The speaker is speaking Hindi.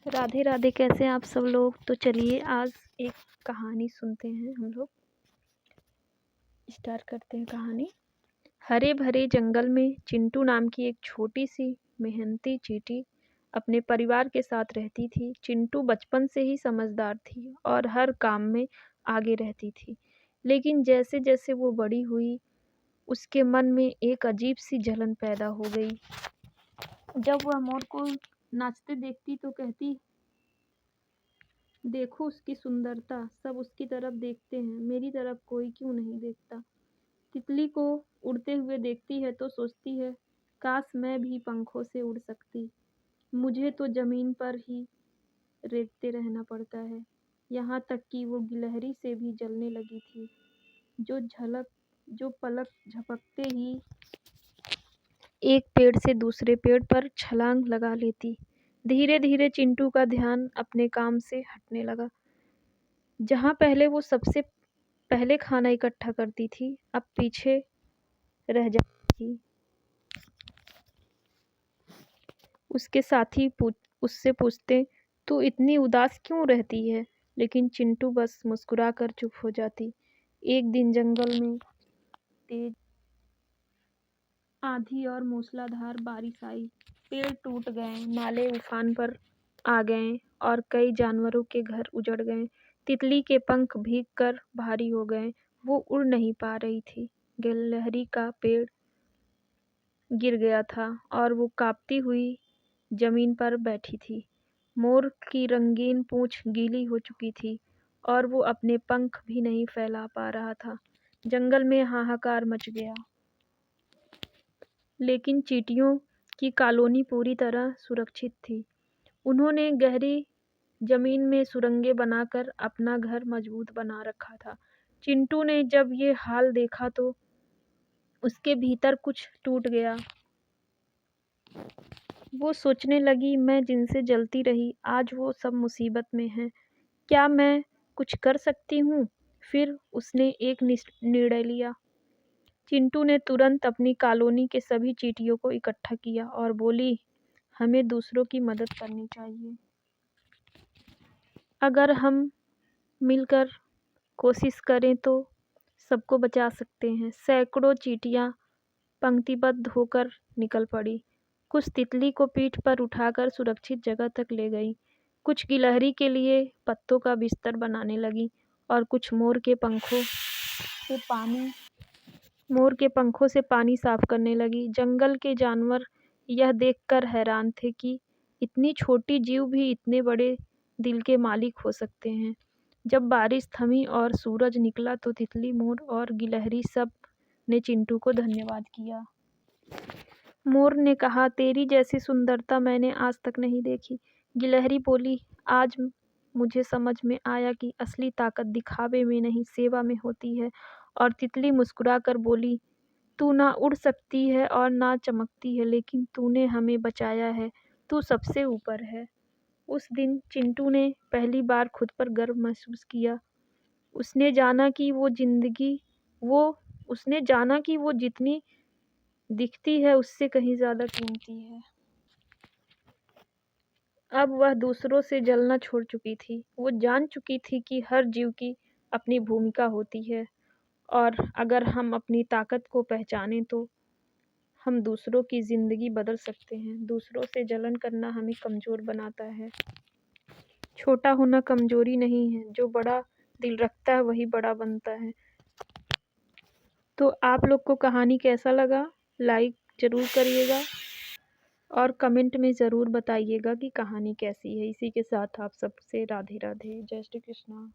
राधे राधे। कैसे हैं आप सब लोग। तो चलिए आज एक कहानी सुनते हैं। हम लोग स्टार्ट करते हैं कहानी। हरे भरे जंगल में चिंटू नाम की एक छोटी सी मेहनती चींटी अपने परिवार के साथ रहती थी। चिंटू बचपन से ही समझदार थी और हर काम में आगे रहती थी। लेकिन जैसे जैसे वो बड़ी हुई उसके मन में एक अजीब सी जलन पैदा हो गई। जब वह मोर को नाचते देखती तो कहती, देखो उसकी सुंदरता, सब उसकी तरफ देखते हैं, मेरी तरफ कोई क्यों नहीं देखता। तितली को उड़ते हुए देखती है तो सोचती है, काश मैं भी पंखों से उड़ सकती। मुझे तो जमीन पर ही रेंगते रहना पड़ता है। यहाँ तक कि वो गिलहरी से भी जलने लगी थी, जो पलक झपकते ही एक पेड़ से दूसरे पेड़ पर छलांग लगा लेती। धीरे धीरे चिंटू का ध्यान अपने काम से हटने लगा। जहाँ पहले वो सबसे पहले खाना इकट्ठा करती थी, अब पीछे रह जाती थी। उसके साथी उससे पूछते, तू इतनी उदास क्यों रहती है? लेकिन चिंटू बस मुस्कुराकर चुप हो जाती। एक दिन जंगल में तेज आंधी और मूसलाधार बारिश आई। पेड़ टूट गए, नाले उफान पर आ गए और कई जानवरों के घर उजड़ गए। तितली के पंख भीग कर भारी हो गए, वो उड़ नहीं पा रही थी। गिलहरी का पेड़ गिर गया था और वो कांपती हुई जमीन पर बैठी थी। मोर की रंगीन पूंछ गीली हो चुकी थी और वो अपने पंख भी नहीं फैला पा रहा था। जंगल में हाहाकार मच गया। लेकिन चींटियों की कॉलोनी पूरी तरह सुरक्षित थी। उन्होंने गहरी जमीन में सुरंगें बनाकर अपना घर मजबूत बना रखा था। चिंटू ने जब ये हाल देखा तो उसके भीतर कुछ टूट गया। वो सोचने लगी, मैं जिनसे जलती रही, आज वो सब मुसीबत में हैं। क्या मैं कुछ कर सकती हूँ? फिर उसने एक निर्णय लिया। चिंटू ने तुरंत अपनी कॉलोनी के सभी चींटियों को इकट्ठा किया और बोली, हमें दूसरों की मदद करनी चाहिए। अगर हम मिलकर कोशिश करें तो सबको बचा सकते हैं। सैकड़ों चींटियां पंक्तिबद्ध होकर निकल पड़ी। कुछ तितली को पीठ पर उठाकर सुरक्षित जगह तक ले गई, कुछ गिलहरी के लिए पत्तों का बिस्तर बनाने लगी और कुछ मोर के पंखों से पानी साफ करने लगी। जंगल के जानवर यह देखकर हैरान थे कि इतनी छोटी जीव भी इतने बड़े दिल के मालिक हो सकते हैं। जब बारिश थमी और सूरज निकला तो तितली, मोर और गिलहरी सब ने चिंटू को धन्यवाद किया। मोर ने कहा, तेरी जैसी सुंदरता मैंने आज तक नहीं देखी। गिलहरी बोली, आज मुझे समझ में आया कि असली ताकत दिखावे में नहीं, सेवा में होती है। और तितली मुस्कुराकर बोली, तू ना उड़ सकती है और ना चमकती है, लेकिन तूने हमें बचाया है, तू सबसे ऊपर है। उस दिन चिंटू ने पहली बार खुद पर गर्व महसूस किया। उसने जाना कि वो जितनी दिखती है उससे कहीं ज़्यादा कीमती है। अब वह दूसरों से जलना छोड़ चुकी थी। वो जान चुकी थी कि हर जीव की अपनी भूमिका होती है और अगर हम अपनी ताकत को पहचानें तो हम दूसरों की ज़िंदगी बदल सकते हैं। दूसरों से जलन करना हमें कमज़ोर बनाता है। छोटा होना कमज़ोरी नहीं है, जो बड़ा दिल रखता है वही बड़ा बनता है। तो आप लोग को कहानी कैसा लगा? लाइक ज़रूर करिएगा और कमेंट में ज़रूर बताइएगा कि कहानी कैसी है। इसी के साथ आप सबसे राधे राधे। जय श्री कृष्णा।